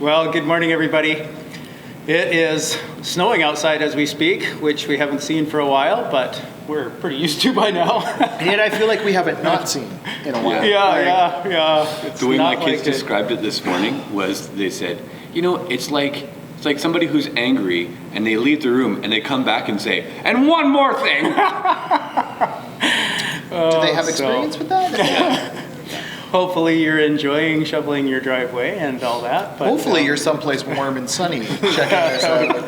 Well, good morning, everybody. It is snowing outside as we speak, which we haven't seen for a while, but we're pretty used to by now. And yet I feel like we haven't not seen in a while. Yeah. The way my kids described it this morning was they said, it's like somebody who's angry and they leave the room and they come back and say, and one more thing. Do they have experience with that? Yeah. Hopefully you're enjoying shoveling your driveway and all that. But, hopefully you're someplace warm and sunny checking this out.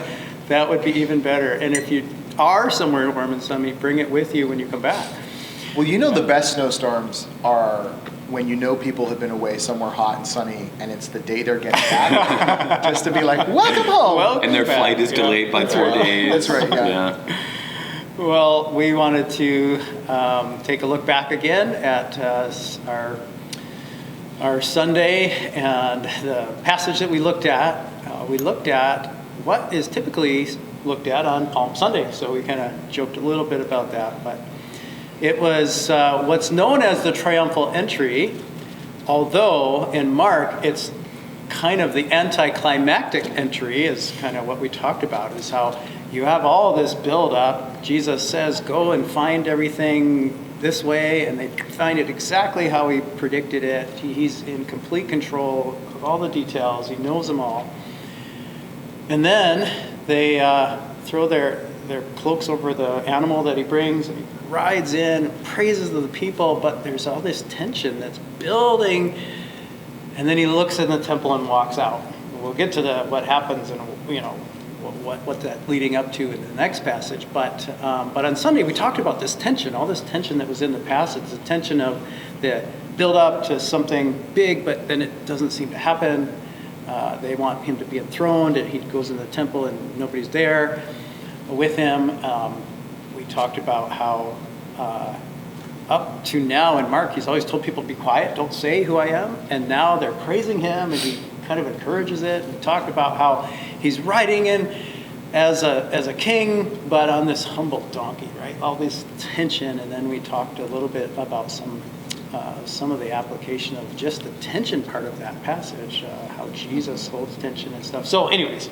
That would be even better. And if you are somewhere warm and sunny, bring it with you when you come back. Well, the best snowstorms are when people have been away somewhere hot and sunny, and it's the day they're getting back, just to be like, welcome home. And their flight is delayed by 4 days. That's right, yeah. Well, we wanted to take a look back again at our Sunday and the passage that we looked at. We looked at what is typically looked at on Palm Sunday, so we kind of joked a little bit about that. But it was what's known as the Triumphal Entry, although in Mark it's kind of the anticlimactic entry, is kind of what we talked about, is how you have all this build up. Jesus says, go and find everything this way, and they find it exactly how he predicted it. He's in complete control of all the details. He knows them all. And then they throw their cloaks over the animal that he brings, and he rides in, praises the people, but there's all this tension that's building, and then he looks in the temple and walks out. We'll get to what happens and what that's leading up to in the next passage. But on Sunday we talked about this tension, all this tension that was in the passage, the tension of the build up to something big, but then it doesn't seem to happen. They want him to be enthroned, and he goes in the temple and nobody's there with him. We talked about how up to now in Mark, he's always told people to be quiet, don't say who I am. And now they're praising him, and he kind of encourages it. We talked about how he's riding in as a king, but on this humble donkey, right? All this tension. And then we talked a little bit about some of the application of just the tension part of that passage, how Jesus holds tension and stuff. So anyways,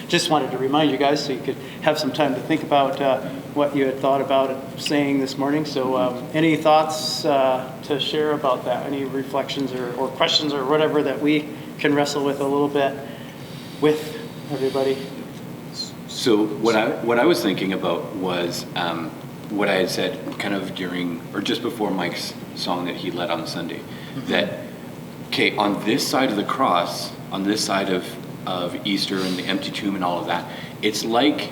just wanted to remind you guys so you could have some time to think about what you had thought about saying this morning. So any thoughts to share about that? Any reflections or questions or whatever that we can wrestle with a little bit with everybody? So what I was thinking about was what I had said kind of during or just before Mike's song that he led on Sunday, that on this side of the cross, on this side of Easter and the empty tomb and all of that, it's like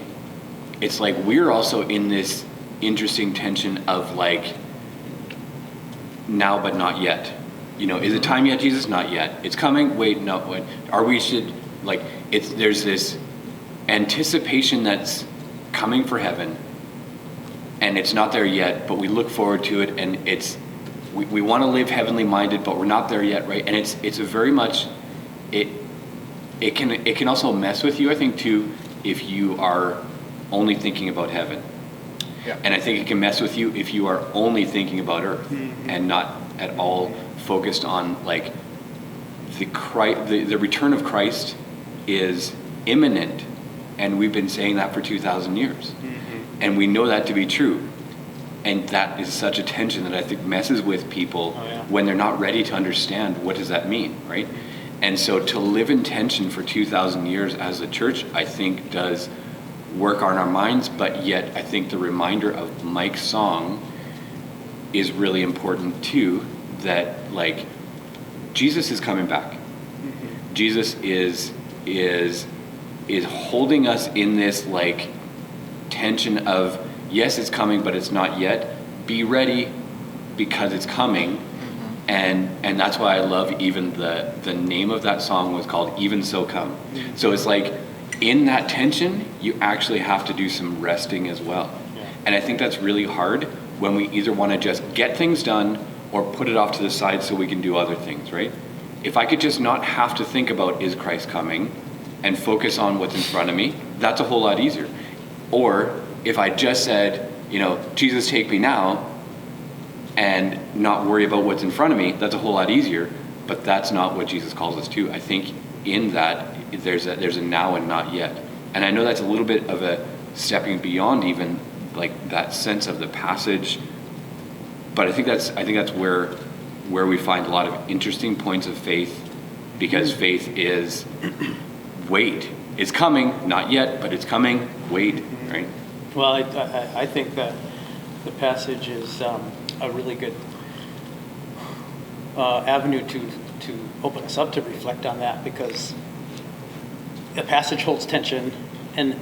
we're also in this interesting tension of like now but not yet. Is it time yet, Jesus? Not yet. It's coming. Wait, no. Wait. There's this anticipation that's coming for heaven, and it's not there yet, but we look forward to it, and we want to live heavenly minded, but we're not there yet, right? And it's a very much it can also mess with you, I think, too, if you are only thinking about heaven. Yeah. And I think it can mess with you if you are only thinking about earth and not at all focused on like the return of Christ is imminent, and we've been saying that for 2,000 years, and we know that to be true. And that is such a tension that I think messes with people when they're not ready to understand what does that mean, right? And so to live in tension for 2,000 years as a church, I think does work on our minds, but yet I think the reminder of Mike's song is really important too, that like Jesus is coming back. Jesus is holding us in this like tension of, yes, it's coming, but it's not yet. Be ready because it's coming. And that's why I love even the name of that song was called Even So Come. So it's like in that tension, you actually have to do some resting as well. Yeah. And I think that's really hard when we either want to just get things done or put it off to the side so we can do other things, right? If I could just not have to think about is Christ coming and focus on what's in front of me, that's a whole lot easier. Or if I just said, Jesus, take me now, and not worry about what's in front of me, that's a whole lot easier. But that's not what Jesus calls us to. I think in that there's a now and not yet. And I know that's a little bit of a stepping beyond even like that sense of the passage, but I think that's where we find a lot of interesting points of faith, because faith is wait. It's coming, not yet, but it's coming. Wait, right? Well, I think that the passage is a really good avenue to open us up to reflect on that, because the passage holds tension and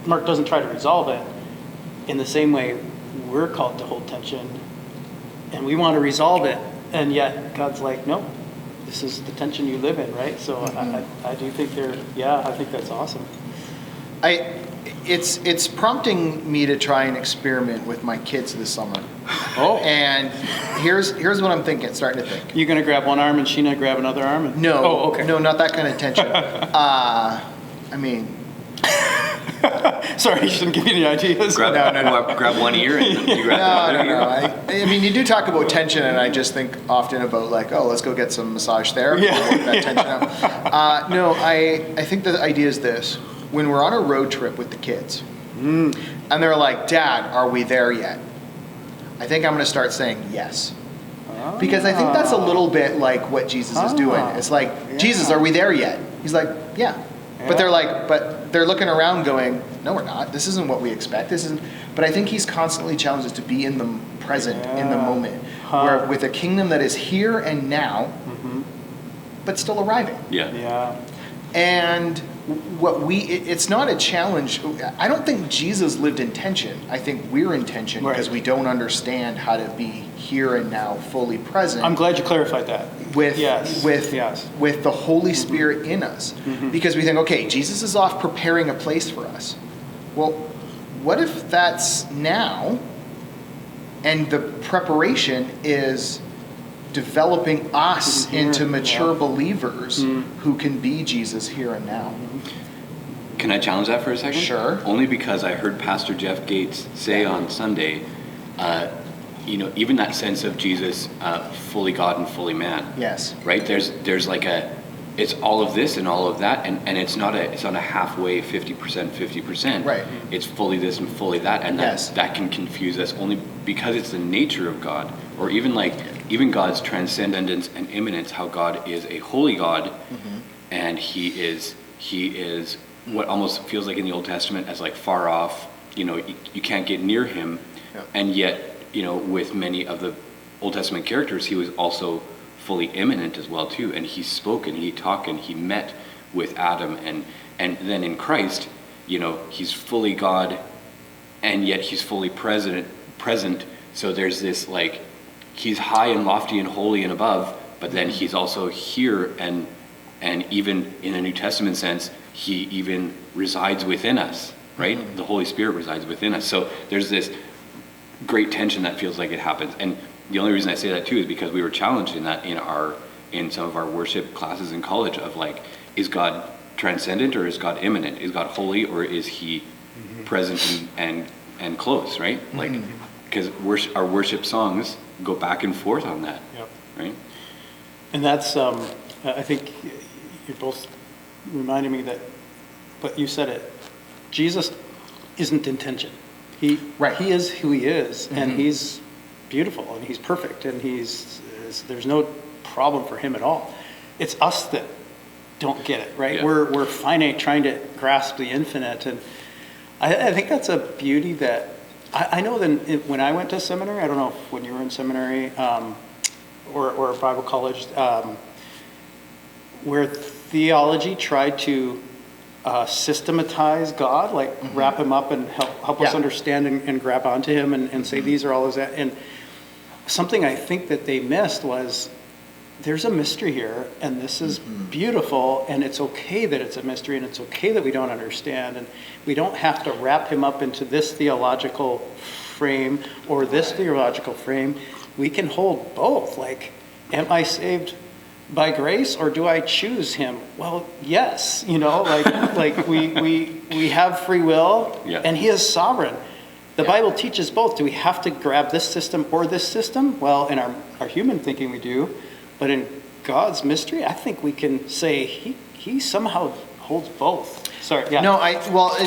Mark doesn't try to resolve it in the same way we're called to hold tension, and we want to resolve it, and yet God's like, no, this is the tension you live in, right? So I do think I think that's awesome. It's prompting me to try and experiment with my kids this summer. Oh. And here's what I'm thinking, starting to think. You gonna grab one arm and Sheena grab another arm? No. Oh, okay. No, not that kind of tension. I mean, sorry, you shouldn't give me any ideas. Grab one ear and you grab the other ear. I mean, you do talk about tension, and I just think often about like, oh, let's go get some massage therapy. Yeah. Work that tension out. No, I think the idea is this: when we're on a road trip with the kids, and they're like, "Dad, are we there yet?" I think I'm going to start saying yes. Because I think that's a little bit like what Jesus is doing. It's like, Jesus, are we there yet? He's like, yeah. But they're looking around going, no, we're not. This isn't what we expect. This isn't. But I think he's constantly challenged us to be in the present, in the moment, where with a kingdom that is here and now, but still arriving. Yeah. And it's not a challenge. I don't think Jesus lived in tension. I think we're in tension because we don't understand how to be here and now, fully present. I'm glad you clarified that. With the Holy Spirit in us. Because we think, okay, Jesus is off preparing a place for us. Well, what if that's now, and the preparation is developing us into mature believers who can be Jesus here and now? Can I challenge that for a second? Sure. Only because I heard Pastor Jeff Gates say on Sunday, even that sense of Jesus fully God and fully man. Yes. Right? There's like it's all of this and all of that, and it's not a halfway 50%, 50%. Right. It's fully this and fully that, and that can confuse us only because it's the nature of God, or even God's transcendence and immanence, how God is a holy God, and he is what almost feels like in the Old Testament as like far off, you can't get near him, and yet, with many of the Old Testament characters, he was also fully immanent as well too, and he spoke and he talked and he met with Adam, and then in Christ, he's fully God, and yet he's fully present. So there's this like, he's high and lofty and holy and above, but then he's also here, and even in a New Testament sense, he even resides within us, right? The Holy Spirit resides within us. So there's this great tension that feels like it happens. And the only reason I say that too is because we were challenged in that in some of our worship classes in college of like, is God transcendent or is God immanent? Is God holy or is he present and close, right? Like, because our worship songs go back and forth on that, right? And that's, I think you're both reminding me that, but you said it, Jesus isn't in tension. He is who he is, and he's beautiful, and he's perfect, and there's no problem for him at all. It's us that don't get it, right? Yeah. We're finite, trying to grasp the infinite, and I think that's a beauty that I know that when I went to seminary, I don't know if when you were in seminary or Bible college, where theology tried to systematize God, like wrap him up and help us understand and grab onto him and say these are all his. And something I think that they missed was there's a mystery here, and this is beautiful, and it's okay that it's a mystery, and it's okay that we don't understand, and we don't have to wrap him up into this theological frame or this theological frame. We can hold both. Like, am I saved by grace, or do I choose him? Well, yes, like we have free will, and he is sovereign. The Bible teaches both. Do we have to grab this system or this system? Well, in our human thinking we do, but in God's mystery, I think we can say he somehow holds both. Sorry, yeah. No,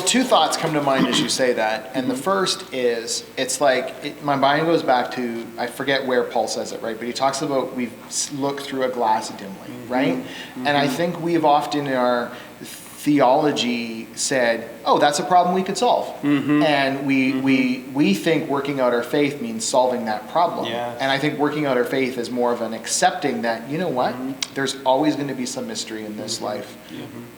two thoughts come to mind as you say that. And the first is, it's like, my mind goes back to, I forget where Paul says it, right? But he talks about we've looked through a glass dimly, right? And I think we've often in our theology said, oh, that's a problem we could solve. And we think working out our faith means solving that problem. Yes. And I think working out our faith is more of an accepting that, you know what, there's always going to be some mystery in this life.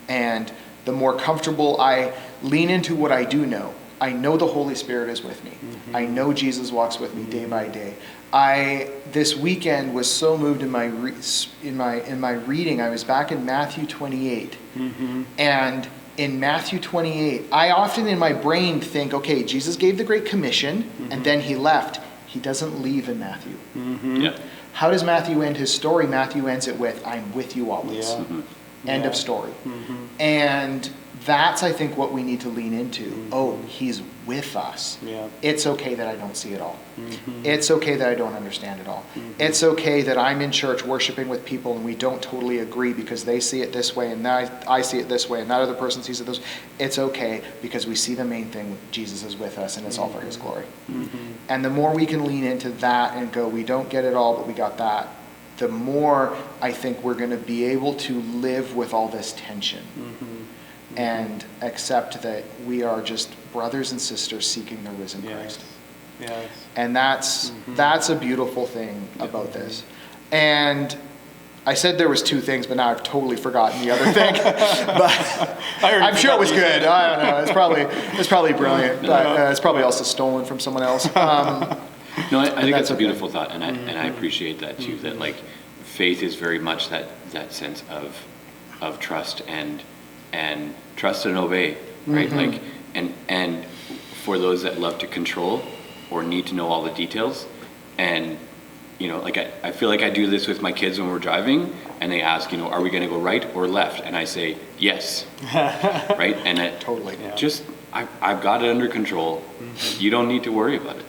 And the more comfortable I lean into what I do know, I know the Holy Spirit is with me. I know Jesus walks with me day by day. This weekend was so moved in my reading. I was back in Matthew 28, and in Matthew 28, I often in my brain think, okay, Jesus gave the Great Commission, and then he left. He doesn't leave in Matthew. Yeah. How does Matthew end his story? Matthew ends it with, "I'm with you always." Yeah. End of story. And that's, I think, what we need to lean into. Oh, he's with us. Yeah. It's okay that I don't see it all. It's okay that I don't understand it all. It's okay that I'm in church worshiping with people and we don't totally agree because they see it this way and I see it this way and that other person sees it this way. It's okay because we see the main thing, Jesus is with us and it's all for his glory. And the more we can lean into that and go, we don't get it all, but we got that, the more I think we're going to be able to live with all this tension and accept that we are just brothers and sisters seeking the risen Christ. Yes. And that's a beautiful thing about this. And I said there was two things, but now I've totally forgotten the other thing. But I'm sure it was good. I don't know. It's probably brilliant, but it's probably also stolen from someone else. No, I think that's a beautiful thought, and I appreciate that too. That like faith is very much that sense of trust and trust and obey, right? Like and for those that love to control or need to know all the details, and like I feel like I do this with my kids when we're driving, and they ask, are we going to go right or left? And I say yes, right? And it Totally. just I've got it under control. You don't need to worry about it.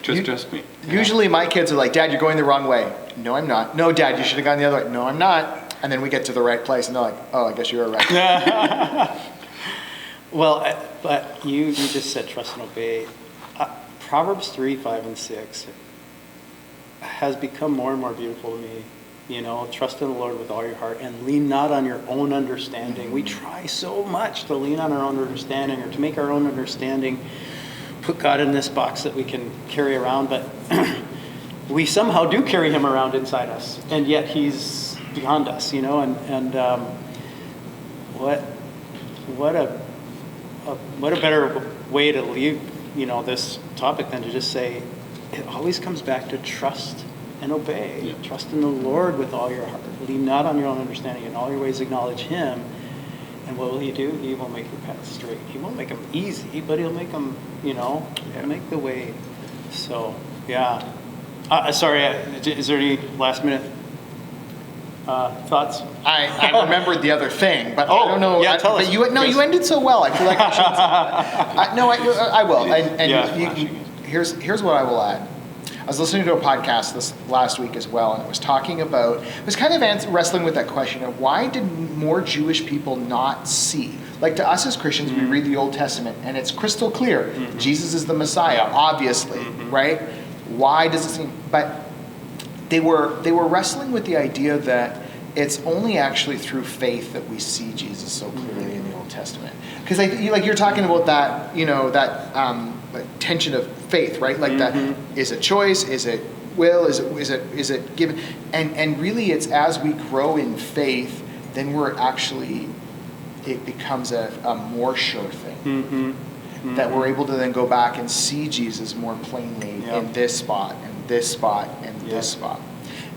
Just trust me. Usually my kids are like, "Dad, you're going the wrong way." "No, I'm not." "No, Dad, you should have gone the other way." "No, I'm not." And then we get to the right place and they're like, "Oh, I guess you were right." Well, but you just said trust and obey. Proverbs 3, 5, and 6 has become more and more beautiful to me. Trust in the Lord with all your heart and lean not on your own understanding. We try so much to lean on our own understanding or to make our own understanding put God in this box that we can carry around, but we somehow do carry him around inside us, and yet he's beyond us, and what a better way to leave, this topic than to just say, it always comes back to trust and obey. Yeah. Trust in the Lord with all your heart. Lean not on your own understanding. In all your ways acknowledge him. And what will he do? He will make your path straight. He won't make them easy, but he'll make them, make the way. So, yeah. Sorry, is there any last minute thoughts? I remembered the other thing, but I don't know. Yeah, tell us. You ended so well. I feel like I should. I will. And here's what I will add. I was listening to a podcast this last week as well, and it was talking about, it was kind of wrestling with that question of why did more Jewish people not see? Like to us as Christians, we read the Old Testament, and it's crystal clear. Jesus is the Messiah, obviously, right? Why does it seem? But they were wrestling with the idea that it's only actually through faith that we see Jesus so clearly in the Old Testament. Because like you're talking about that, that tension of faith, right? Like that is a choice, is it will, is it given? And really it's as we grow in faith, then it becomes a more sure thing. That we're able to then go back and see Jesus more plainly in this spot and this spot and this spot.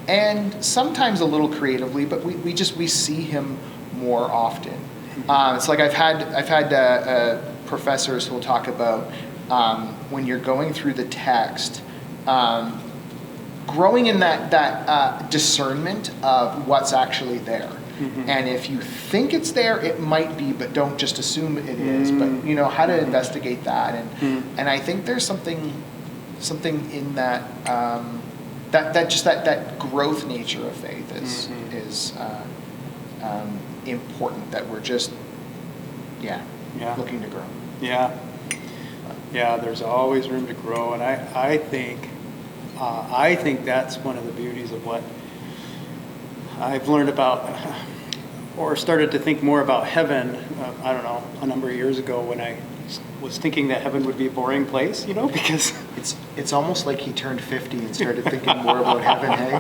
And sometimes a little creatively, but we see him more often. It's like I've had professors who will talk about when you're going through the text, growing in that discernment of what's actually there. And if you think it's there, it might be, but don't just assume it is. But how to investigate that, and I think there's something in that that growth nature of faith is important, that we're just looking to grow. Yeah, there's always room to grow, and I think that's one of the beauties of what I've learned about, or started to think more about heaven, I don't know, a number of years ago, when I was thinking that heaven would be a boring place, because... It's almost like he turned 50 and started thinking more about heaven, hey?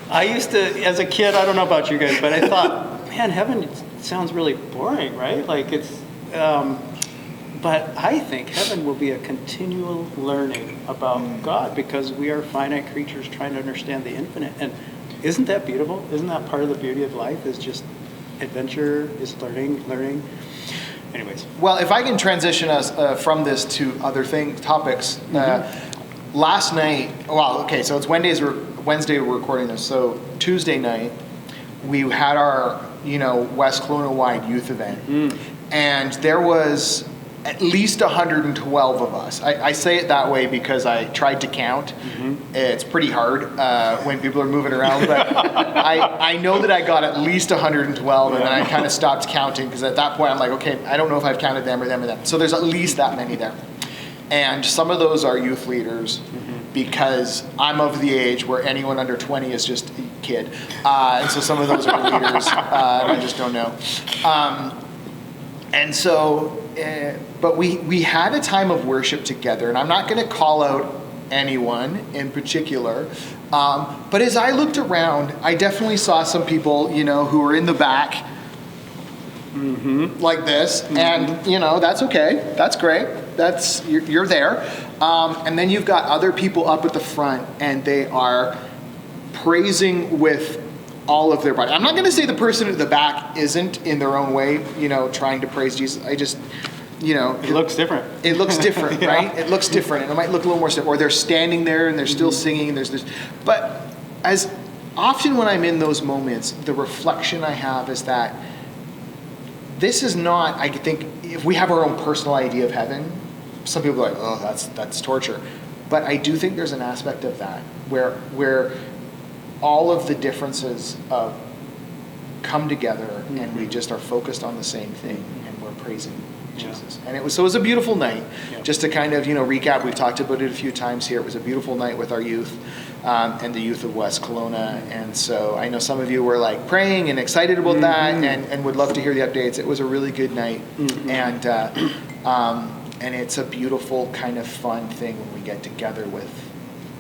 I used to, as a kid, I don't know about you guys, but I thought, man, heaven sounds really boring, right? Like it's... But I think heaven will be a continual learning about God, because we are finite creatures trying to understand the infinite. And isn't that beautiful? Isn't that part of the beauty of life, is just adventure, is learning? Anyways. Well, if I can transition us from this to other topics. Last night, so it's Wednesday we're recording this. So Tuesday night, we had our, West Kelowna-wide youth event. And there was at least 112 of us. I say it that way because I tried to count. It's pretty hard when people are moving around, but I know that I got at least 112, and then I kind of stopped counting, because at that point I'm like, okay, I don't know if I've counted them or them or them. So there's at least that many there. And some of those are youth leaders, because I'm of the age where anyone under 20 is just a kid. And so some of those are leaders, and I just don't know. And so, but we had a time of worship together, and I'm not going to call out anyone in particular, but as I looked around, I definitely saw some people, who were in the back, like this, and that's okay, that's great, you're there, and then you've got other people up at the front, and they are praising with all of their body. I'm not going to say the person at the back isn't, in their own way, trying to praise Jesus. I just, it looks different. It looks different, right? It looks different, and it might look a little more stiff. Or they're standing there and they're still singing. And there's this, but as often when I'm in those moments, the reflection I have is that this is not. I think if we have our own personal idea of heaven, some people are like, oh, that's torture. But I do think there's an aspect of that where all of the differences come together, and we just are focused on the same thing, and we're praising Jesus. And it was a beautiful night. Just to kind of recap, we've talked about it a few times here. It was a beautiful night with our youth and the youth of West Kelowna. And so I know some of you were like praying and excited about that, and would love to hear the updates. It was a really good night, and it's a beautiful kind of fun thing when we get together with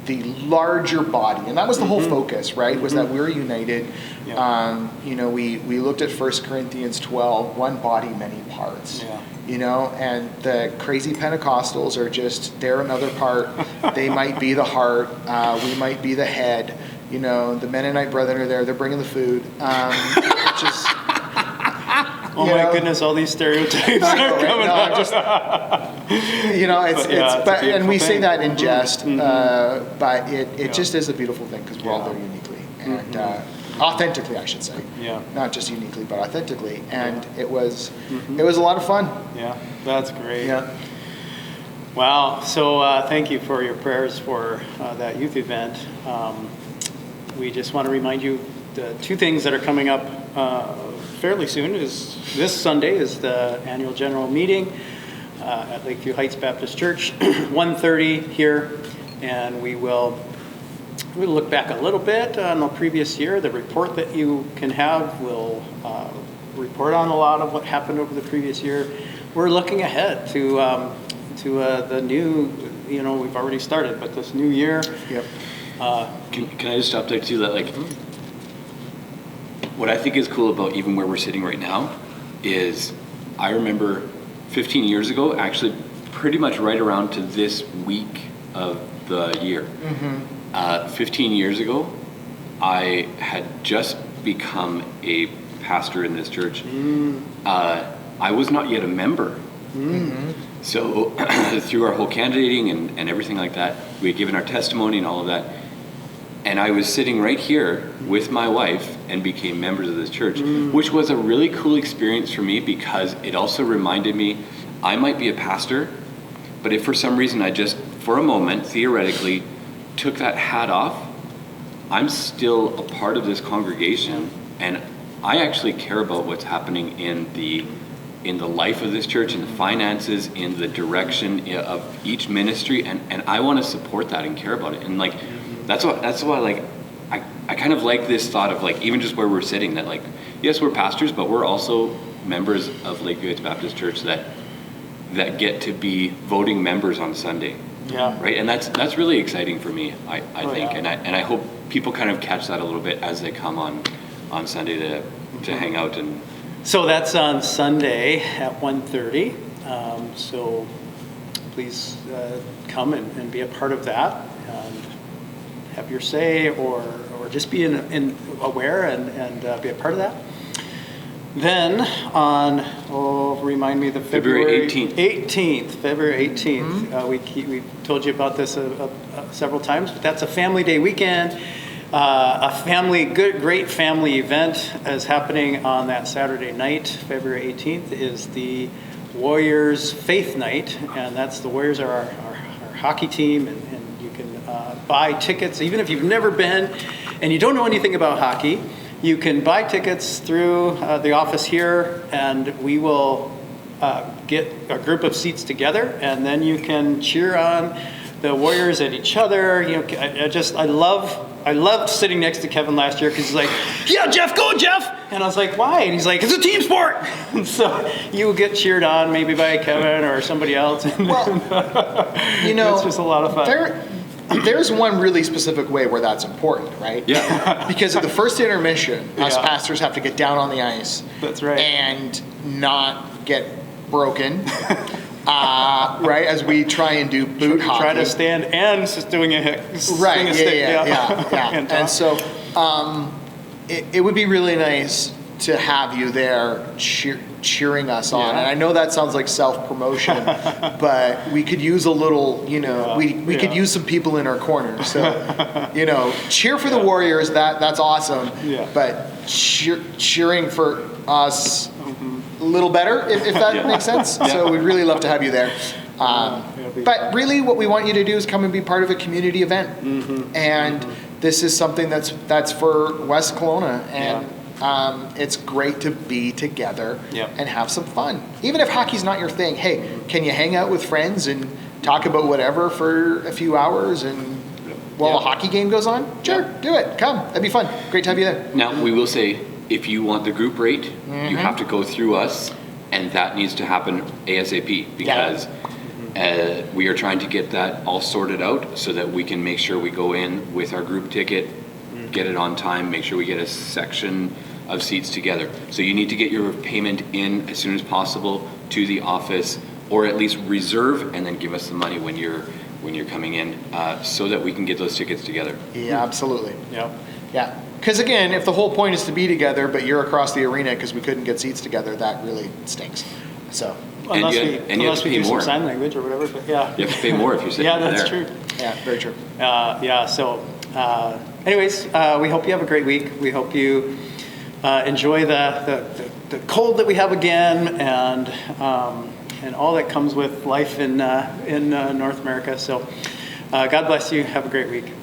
the larger body, and that was the whole focus, right? Was that we're united. We looked at 1 Corinthians 12, one body, many parts. And the crazy Pentecostals are just, they're another part. They might be the heart. We might be the head. The Mennonite brethren are there. They're bringing the food. Which is, oh my goodness, all these stereotypes are coming up. And we say that in jest, but it just is a beautiful thing, because we're all there uniquely. And authentically, I should say. Not just uniquely, but authentically. And it was a lot of fun. Yeah, that's great. Wow. So thank you for your prayers for that youth event. We just want to remind you the two things that are coming up fairly soon. Is this Sunday is the annual general meeting at Lakeview Heights Baptist Church, 1:30 here, and we'll look back a little bit on the previous year. The report that you can have will report on a lot of what happened over the previous year. We're looking ahead to the new, we've already started, but this new year. Can I just stop there too? That what I think is cool about even where we're sitting right now is I remember 15 years ago, actually pretty much right around to this week of the year. 15 years ago, I had just become a pastor in this church. I was not yet a member. So through our whole candidating and everything like that, we had given our testimony and all of that. And I was sitting right here with my wife and became members of this church, which was a really cool experience for me, because it also reminded me I might be a pastor, but if for some reason I just for a moment, theoretically, took that hat off, I'm still a part of this congregation, and I actually care about what's happening in the life of this church, in the finances, in the direction of each ministry, and I want to support that and care about it. And like, that's why like I kind of like this thought of like, even just where we're sitting, that like, yes, we're pastors, but we're also members of Lakeview Heights Baptist Church that get to be voting members on Sunday. Yeah. Right, and that's really exciting for me, I think, yeah. and I hope people kind of catch that a little bit as they come on Sunday to hang out. And So that's on Sunday at 1:30. So please come and be a part of that, and have your say, or just be aware and be a part of that. Then on, remind me, the February 18th. 18th, February 18th. We told you about this several times, but that's a family day weekend. Great family event is happening on that Saturday night. February 18th is the Warriors Faith Night, and that's the Warriors are our hockey team, and you can buy tickets, even if you've never been and you don't know anything about hockey. You can buy tickets through the office here, and we will get a group of seats together, and then you can cheer on the Warriors and each other. You know, I loved sitting next to Kevin last year, because he's like, "Yeah, Jeff, go, Jeff!" And I was like, "Why?" And he's like, "It's a team sport." And so you will get cheered on maybe by Kevin or somebody else. Well, you know, it's just a lot of fun. There's one really specific way where that's important, right? yeah, Because at the first intermission, us Yeah. pastors have to get down on the ice. That's right. And not get broken, right? As we try and do boot hockey. Try to stand and just doing a hit. Right, swing a stick, yeah. and And so it would be really nice to have you there cheering us on. Yeah. And I know that sounds like self-promotion, but we could use a little, we could use some people in our corner. So, cheer for the Warriors, that's awesome. Yeah. But cheering for us a little better, if that makes sense. So we'd really love to have you there. But really what we want you to do is come and be part of a community event. And this is something that's for West Kelowna, and it's great to be together and have some fun. Even if hockey's not your thing, hey, can you hang out with friends and talk about whatever for a few hours and while the hockey game goes on? Sure, do it. Come, that'd be fun. Great to have you there. Now, we will say, if you want the group rate, you have to go through us, and that needs to happen ASAP, because we are trying to get that all sorted out so that we can make sure we go in with our group ticket, get it on time, make sure we get a section of seats together. So you need to get your payment in as soon as possible to the office, or at least reserve and then give us the money when you're coming in, so that we can get those tickets together. Yeah, absolutely. Yeah. Because again, if the whole point is to be together, but you're across the arena because we couldn't get seats together, that really stinks. So. Unless you have to we pay do more. some sign language or whatever, but yeah. You have to pay more if you're sitting Yeah, there. that's true. Yeah, very true. So anyways, we hope you have a great week. We hope you enjoy the cold that we have again, and all that comes with life in North America. So God bless you. Have a great week.